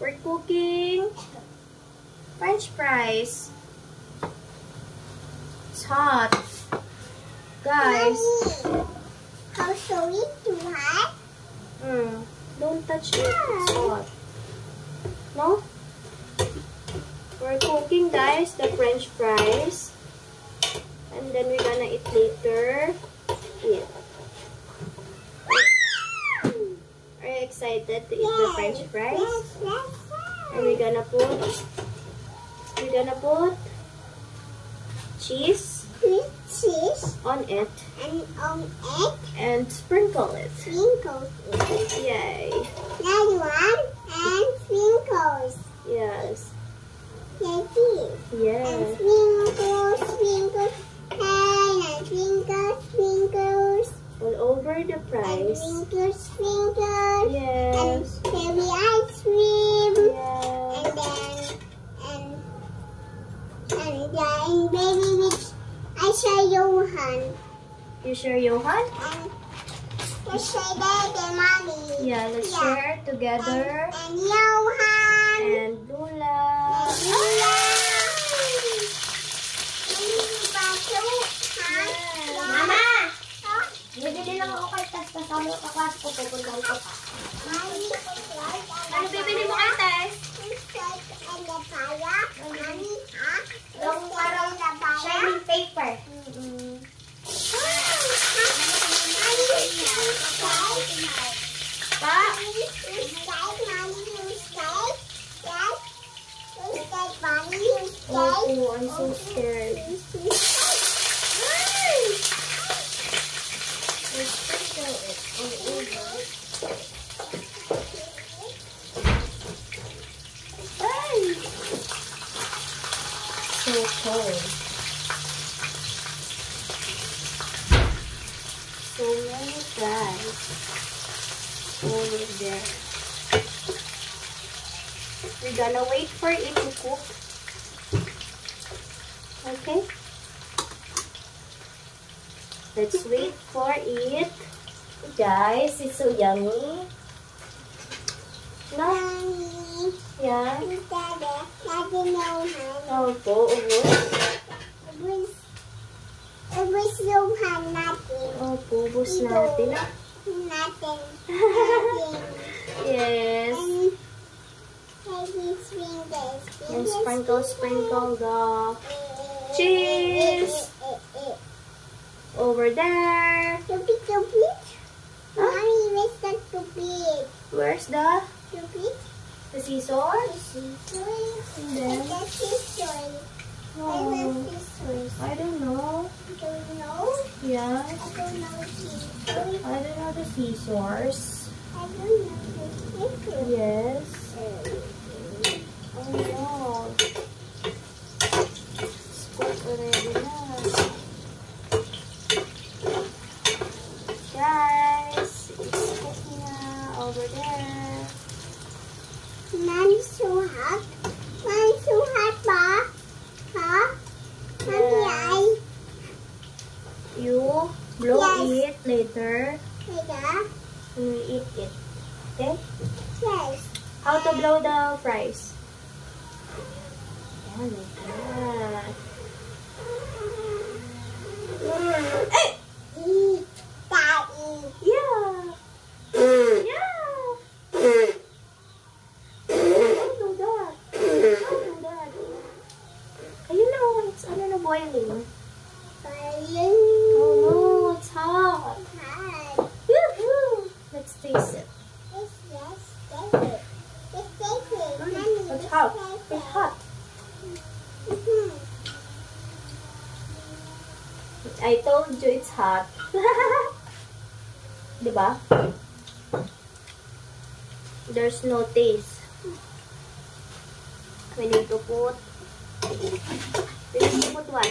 We're cooking French fries. It's hot. Guys. Mommy, how should we do that? Don't touch it. It's hot. No? We're cooking, guys, the French fries. And then we're gonna eat later. Yeah. Are you excited to eat the French fries? Yes. And we're gonna put cheese on it and sprinkle it. Sprinkles it. Yay. Another one and sprinkles. Yes. Like this. Yes. And sprinkles, and sprinkles. All over the And fries. sprinkles. Yes. And cherry ice cream. Yes. And then baby which I share Johan. You share Johan? And you share the mommy. Yeah, let's share together. And Johan. And Lula. Mama! Bibili lang ako kay Tess, kasama yung kaklas ko, pupuntahan ko pa. Ano bibili mo kay Tess? Yung parang shining paper. Pa? Oh, I'm so scared. Let's sprinkle it all over. Ay! So cold. So many fries over there. We're gonna wait for it to cook. Okay? Let's wait for it. Guys, it's so yummy. No? Yeah? Opo, ubos. Ubus Johan natin. Opo, ubos natin. Natin. Yes. And sprinkle the cheese over there. Stupid. Huh? Mommy, where's the stupid? Where's the Stupid? scissors? And then, The scissors. oh, I don't know. Don't know? Yeah, I don't know scissors. I don't know the scissors. I don't know the scissors. Yes. Oh no. It's cooked already na. Guys, it's cooking na over there. Mommy, so hot. Mommy, so hot ba? Huh? Mommy, You blow Yes. it later Later? when we eat it. Okay? Yes. How to blow the fries? Yeah, like that. Hey! Eat, Daddy. Yeah! Yeah! Don't do that. Don't do that. Ayun na, it's ano na boiling. Oh no, it's hot. Hot. Woohoo! Let's taste it. Yes, take it. Just take it. Mommy, It's just hot. take It's it. hot. Mhm. I told you it's hot. Diba? There's no taste. We need to put what?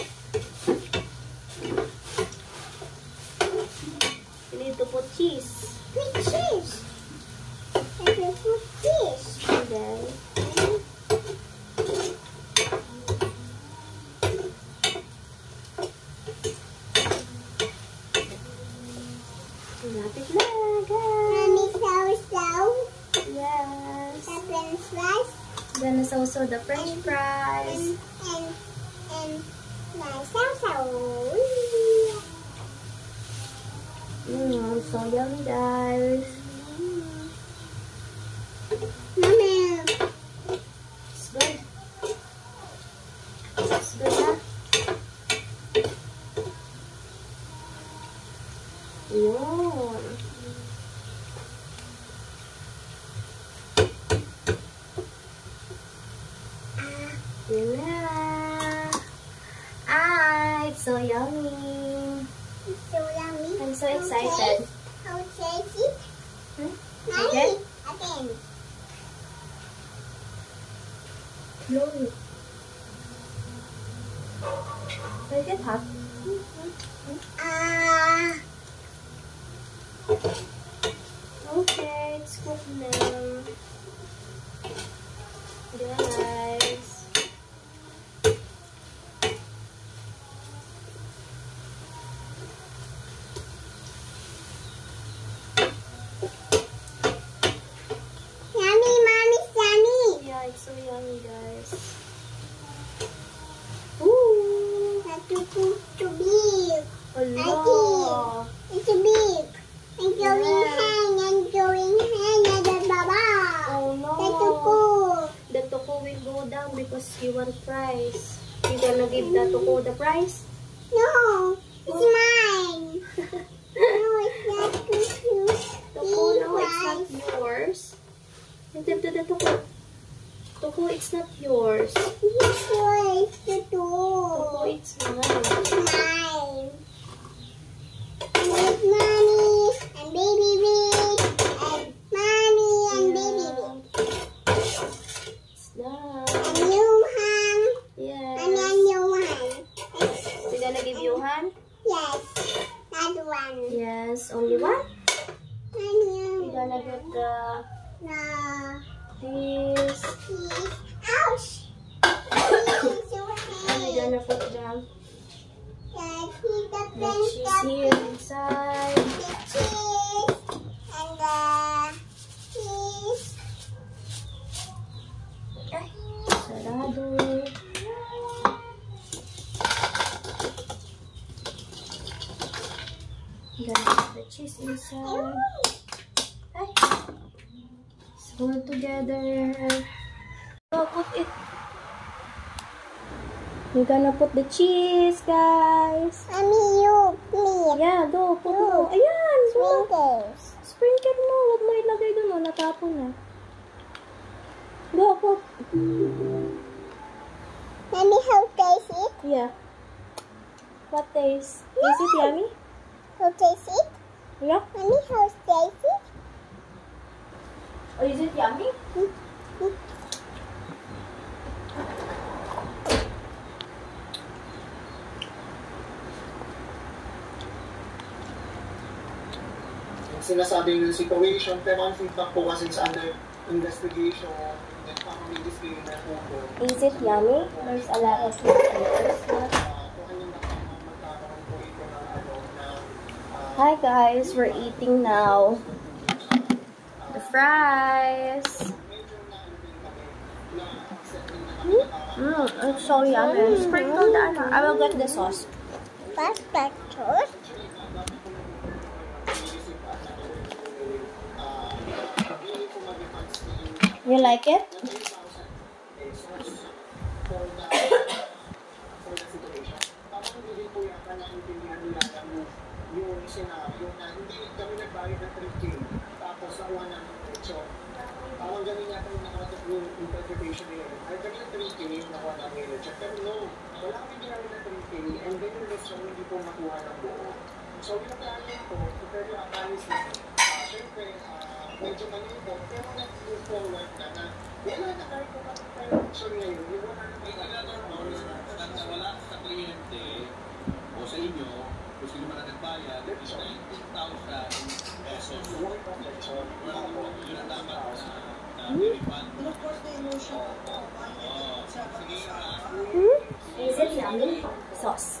We need to put cheese. Put cheese. And then put cheese. And then lapit na, guys. Mommy, so. Yes. Tapos fries. Then there's also the French fries. And my salsa. So yummy, guys. Mama. It's good. It's good, huh? Yun. Yun na. It's so yummy. It's so yummy. I'm so excited. How taste it? Hmm? Mommy, Okay. again. Yummy. Is it hot? Okay, it's cooked now. Guys. Yummy, mommy's yummy. Yeah, it's so yummy, guys. Ooh. That's too big. Hello. It's big. I'm going Yeah. hang and going hang and the baba. Oh no. That's too cool. The tuko will go down because you want fries. You gonna give the tuko the prize? No, it's mine. No, it's not too Tuko, no, it's not yours. You give to the tuko. Tuko, it's not yours. It's yours to do. Tuko, it's mine. It's mine. And with mommy and baby Vic and mommy and baby Vic. It's done. And you hang Yes. and then you hang. We gonna give you hand? Yes, that one. Yes. Only one? And We you. gonna get the No. this. Ouch. It's your And we hand. gonna put the The cheese here inside. The cheese and the cheese. Ay, sarado. Gonna put the cheese inside. Ay. Let's hold together. Go, put it. We're gonna put the cheese, guys. Mommy, you, please. Yeah, go, put mo. Ayan, go. Sprinkles. Sprinkle mo. Huwag mo ilagay doon, oh. Natapon na. Go, put. Mommy, how taste it? Yeah. What taste? Is it yummy? How taste it? Yeah. Mommy, how taste it? Or is it yummy? Sinasabing situation, pero ang feedback po kasi sa under investigation, and family disclaimer po po. Is it yummy? There's a lot of flavors. Kung anong magkakaroon po ito ng Hi guys, we're eating now. The fries. It's so yummy. Sprinkle the ano. I will get the sauce. What's that sauce? You like it? Yung scenario na hindi kami nagbayad ng 3K tapos nakuha namin yung picture. Parang ganun yata yung nakatak yung interpretation nila. Ay, kami ng 3K, nakuha namin yung check. Pero no, wala kami ginamit ng 3K and then yung lechon hindi po makuha ng buo. So yung planning po, prepare yung akalis na, syempre, medyo mali po, pero nag-move forward na wala na kahit kung makita yung picture ngayon, yung wala na Wala sa kliyente o sa inyo, kung sino man ang nagbayad, 19,000 pesos. worth of lechon. Yun ang dapat na refund. Is it yummy? Sauce.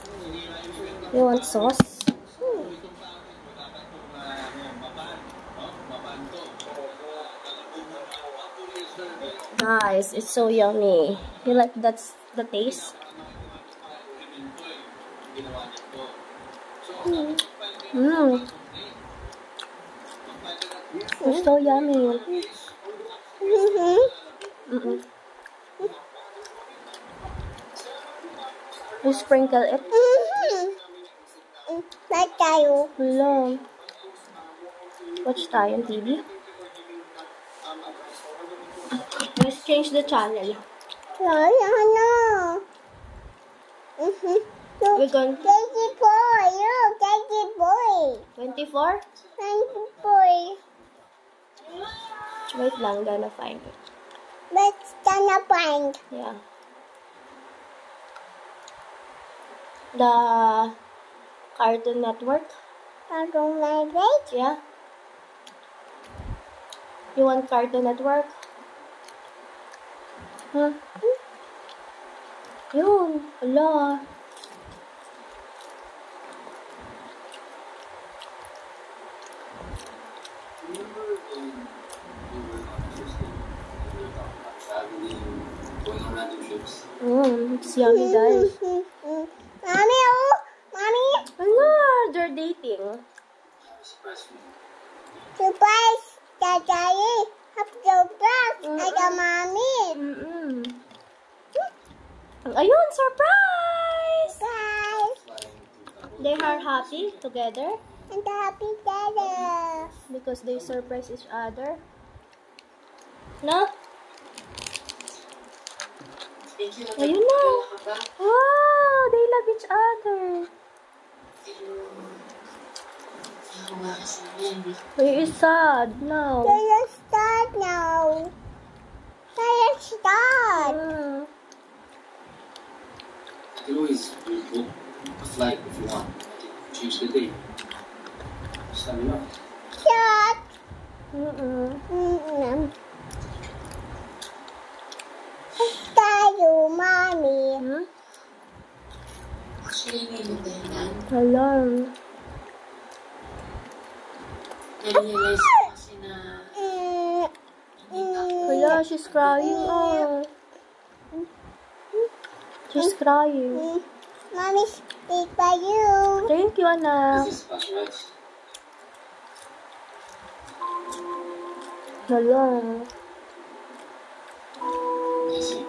You want sauce? Itong tao, dapat kung maban to. Kung Guys, it's so yummy. You like that's the taste? It's so yummy. You sprinkle it. Ba't tayo? Hello. Watch tayo TV. Let's change the channel. No. We're going Daddy boy, look, Daddy boy. 24? Daddy boy. Wait lang, gonna find it. Let's gonna find. Yeah. The Cartoon Network. I don't like it. Yeah. You want Cartoon Network? Huh? Yun. Ala. It's yummy, guys. Mommy, oh, mommy. Ala, they're dating. Surprise, Daddy. Have surprise. I got mommy. Ayun, surprise! Surprise. They are happy together And happy Dada. because they surprise each other. No? Ayun na. Wow, they love each other. He is sad now. Let's start now. Let's start. You can always book a flight if you want. Change the date. Just let me know. Start. Tayo, mommy. Hello. Hello, she's crying. Oh. She's crying. Mommy, speak by you. Thank you, anak. This is flashbacks. Hello. Easy.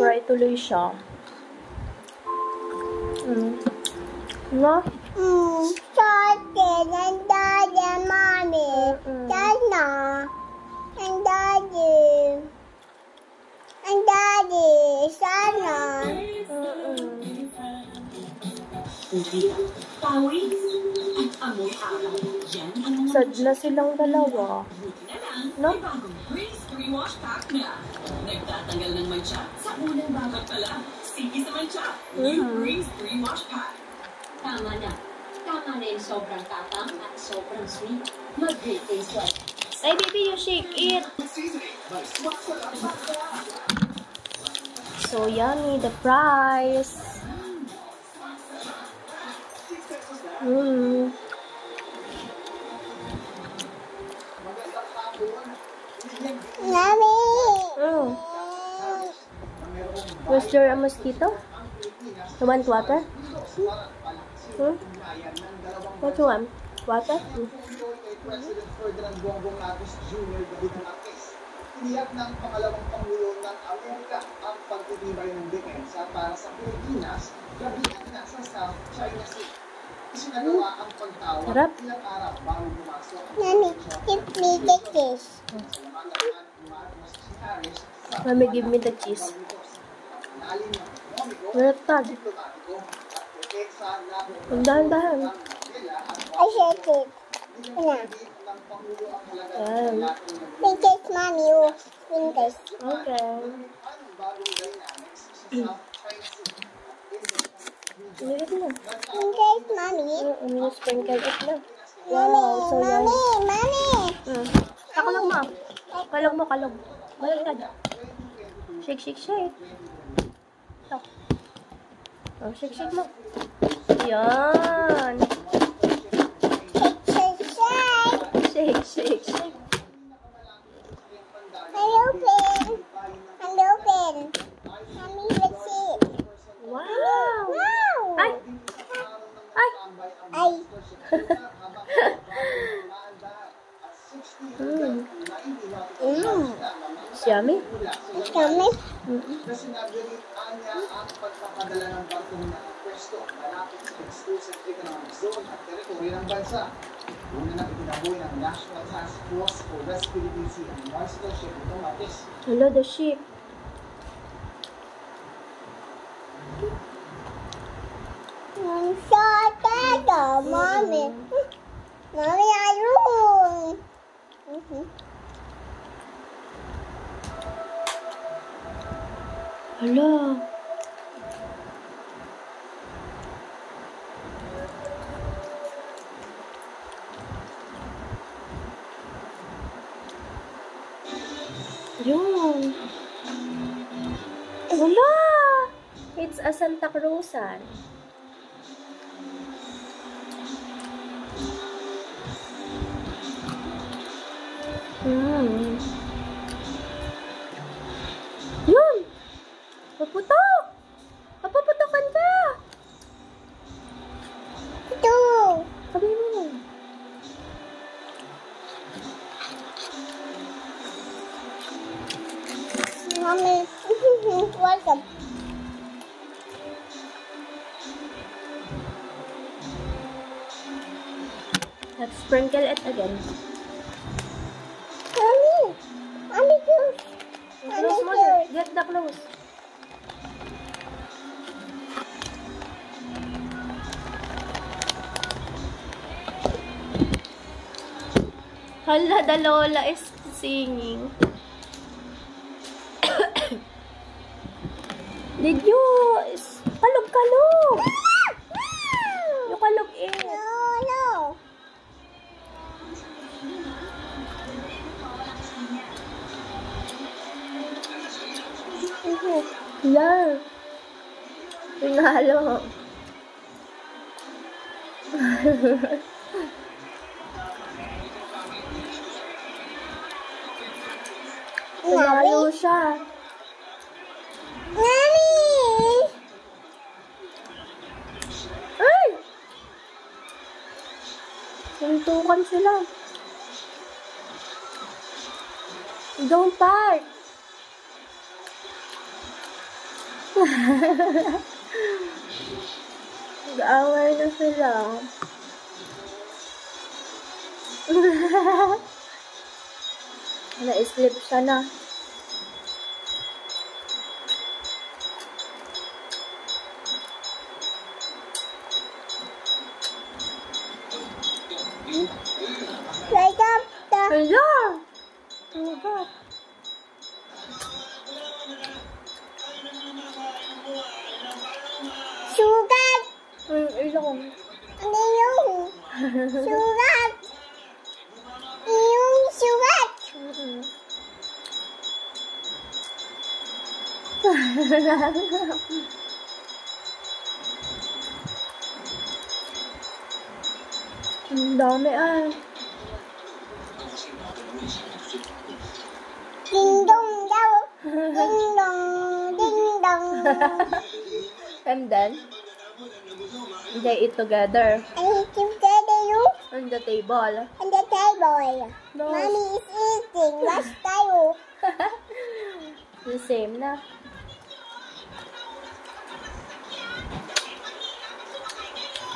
Cry tuloy siya. No? Started and daddy, mommy. Dada. And daddy. And daddy. Sana. Sad na silang dalawa. No? Rewash pack na. Nagtatanggal ng mancha sa unang bagat pala. Sige sa mancha. New Breeze Rewash pack. Tama na. Tama na yung sobrang tapang at sobrang sweet. Mag-great taste like. Ay, baby, you shake it. So yummy, the fries. Mommy. Was there a mosquito? You want water? What you want? Water? President Ferdinand Bongbong Marcos Jr. David Marquez. Tiniyak ng pangalawang Pangulo ng Amerika ang pagtitibay ng depensa para sa Pilipinas gabihan na sa South China Sea. Isinagawa ang pagtawag Sarap. ilang araw bago pumasok ang Mommy, give me the kiss. Mommy, give me the cheese. Meretag. Dahan-dahan. I shake it. Yeah. Princess, mommy. Oh, princess. Okay. Liit na. Princess, mommy. Sprinkle it na. Mommy, Wow, so yummy. mommy. Kalog mo. Kalog mo, kalog. Baliktad. Shake, shake, shake. Oh, shake, shake mo. Yan. Shake, shake. Shake, shake, shake. Hello, babe. yummy. Kami. na sinabi ni Anya ang pagpapadala ng barkong nakapwesto malapit sa exclusive economic zone at teritoryo ng bansa. Una na itinaboy ng National Task Force for West Philippine Sea ang monster ship ng Matis. Hello, the sheep. Ang sa Mommy. Mommy, ayun. Hello. Yun. Wala! It's a Santa Cruzan. Yun! Paputok! Papaputokan ka! Ito. Sabi mo. Mommy, welcome. Let's sprinkle it again. Mommy, Mommy, juice. Close mo. Get the close. Hala, the Lola is singing. Did you kalog-kalog? You kalog in. No. Yeah. Pinalo. Pinalo siya. Mommy. Ay! Suntukan sila. Don't park. Nag-away na sila. Na-slip siya na. Light up the Hala! Oh God. sugar. Ilong. Ano yung sugar? Yung sugar. Ang dami ah. Ding dong daw. Ding dong. Ding dong. And then, they eat together And together you on the table. on the table. No. Mommy is eating. What's tayo? The same na.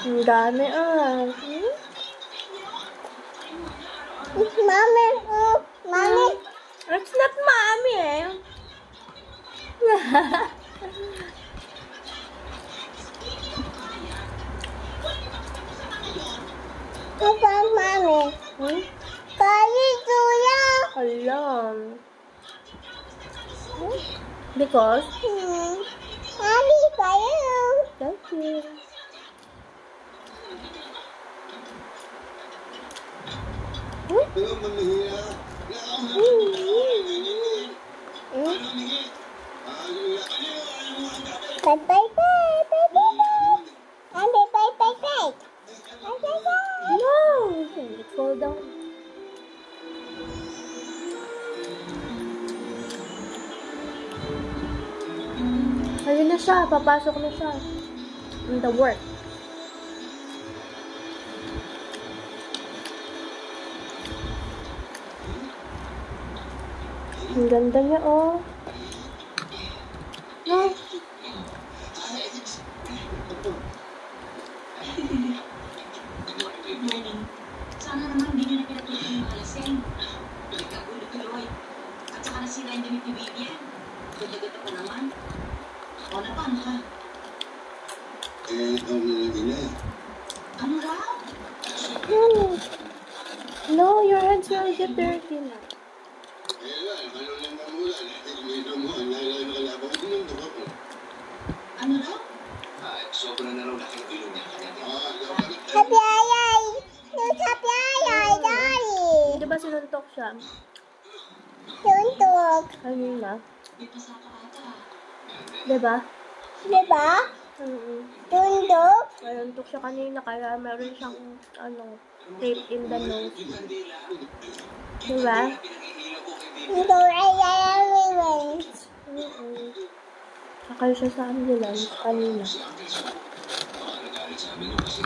Ang dami ah. Mommy. Mommy. It's not mommy eh. Papa, mommy. Hmm? Kaya tuya. Alam. Because, Mommy, kaya. thank you. Bye, bye, bye, bye, bye, bye. Mommy, bye, bye, bye. Bye, bye, bye. No! It fall down. Ayun na siya. Papasok na siya. In the work. Ang ganda niya, oh. No? Good morning. Sana naman hindi nyo na pinatuloy yung alasing. Tuloy. At saka nasira yung damit ni Vivian. Ganda-ganda pa naman. O na paano ka? Ano raw? No, your hands will get dirty na. Ano raw? Sobra na raw laki ng ilong niya. Happy ayay! Happy ayay, Daddy! Di ba sinuntok siya? Tuntok. Kanina. May pasaka ata. Di ba? Diba? Tuntok. Sinuntok siya kanina kaya meron siyang tape in the nose. Di ba? Tuntok ayay, revenge. Sakay siya sa ambulance kanina.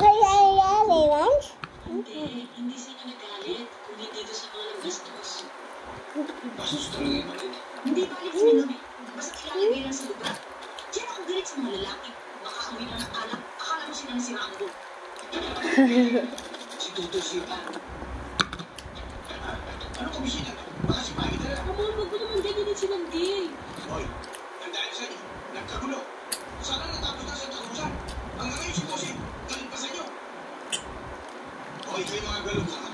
Ayay, revenge? Hindi sila nagalit. Kundi dito sa mga gastos. Bastos talaga yung malit. Hindi balit si Minomi. Basta ilalagay lang sa lugar. Diyan ako galit sa mga lalaki. Makakawi lang ng alak. Akala mo sila nasiraan ko. Si Tuto Sipa. Ano kumisita? Baka si Pagi talaga. Wag mo naman ganyan si Nandi. Hoy, tandaan sa inyo. Nagkagulo. Sana natapos na sa tagusan. Hanggang ngayon si Tosi. Galit pa sa inyo. Hoy, kayo mga galugan.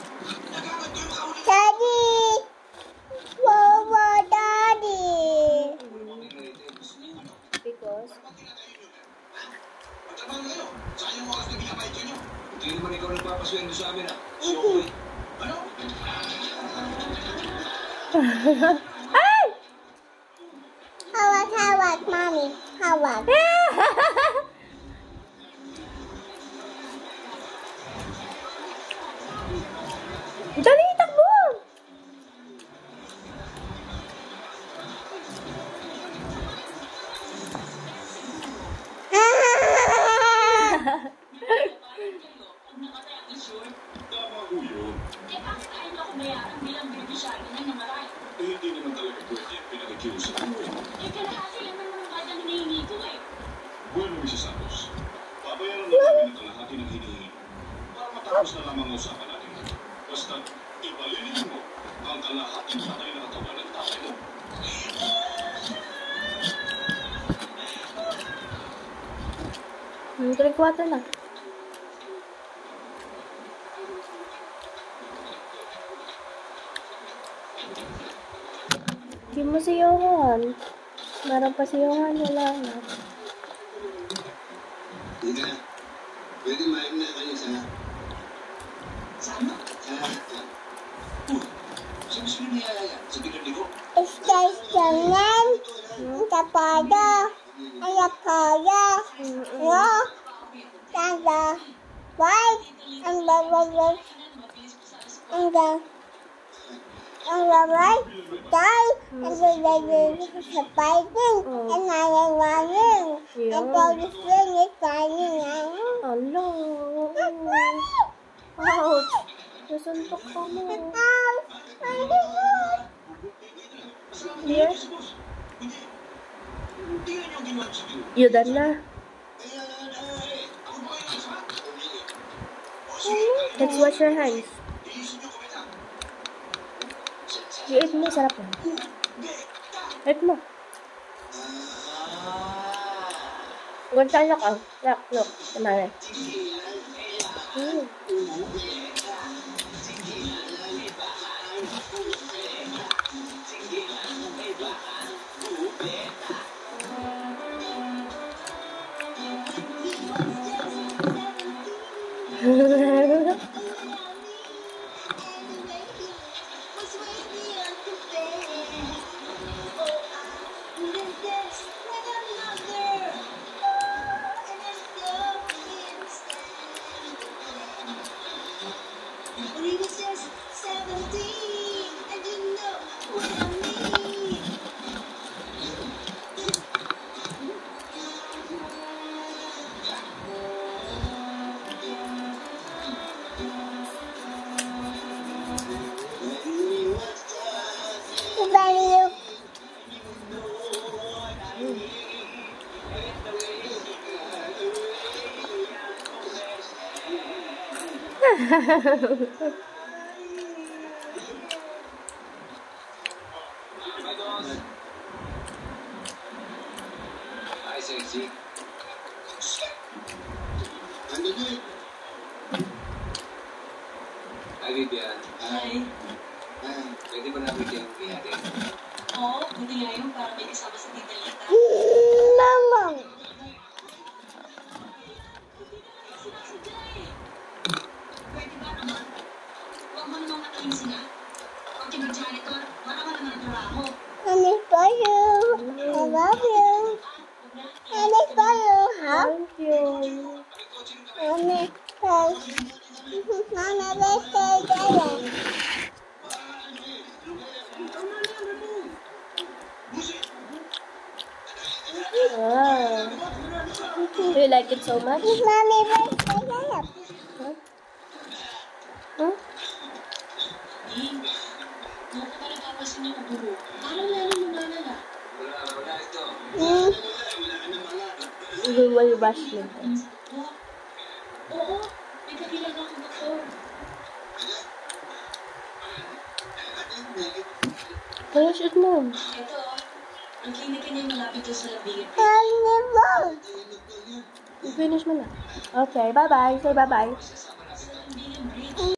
Nagkakat kayo makahuli. Daddy! Wawa, Daddy! Because? Magtrabaho na kayo. Sayang mo oras na binabay kayo. Hindi naman ikaw nagpapaswendo sa amin, ha? Si Okoy. Ano? Hawak, hawak, Mommy. Hawak. Dali, takbo! Tama ko yun. Eh, bakit ayaw niyo ako bayaran bilang beneficiary na namatay? Eh, hindi naman talaga pwede yung pinag-accuse mo. Eh, kalahati lang naman ang kanyang hinihingi ko eh. Bueno, Mrs. Santos. Babayaran na namin ang kalahati ng hinihingi para matapos na lamang ang usapan natin. Basta, ibalinin mo ang kalahating patay na katawan ng tatay mo. Drink water na. Hindi mo si Johan. Meron pa si Johan, wala na. Hindi na. Pwede maayos na kayo sa... Sana? Sa gusto nyo niyayaya? Sa pinagli ko? Istasyongan. Tapada. Ayapada. No. Tanda. White. Ang babagay. Ang babay. Tay. Ang babagay sa fighting. Ang nangyayawin. Ang pag-isling is fighting. Hello. Ouch. Nasuntok ka mo. Yes. Yudan na. Let's wash your hands. I-eat mo, sarap yan. Eat mo. Gonzalo ka. Look. Tamari. Very Hi, sexy. Nandun yun. Hi, Vivian. Ay, Pwede ba namin yung ihatid? oo, buti nga yun para may kasama sa Tita Lita. Mama. Pwede ba naman? Huwag mo namang mataling sila. Pag janitor, wala ka naman ang trabaho. Mommy for you. I love you. Mommy for you. Huh? Thank you. Mommy for Mama, let's stay together. Wow. Do you like it so much? Mommy, let's stay together. Huh? Huwag ka nagpapasin ng ulo. Lalo mo nalala. Wala ito. Will you brush me? Oo, may kakilala akong doktor. Finish it mo. Ito, ang klinika niya malapit doon sa labingan. Mommy, Finish mo na. Okay, bye-bye. Say bye-bye.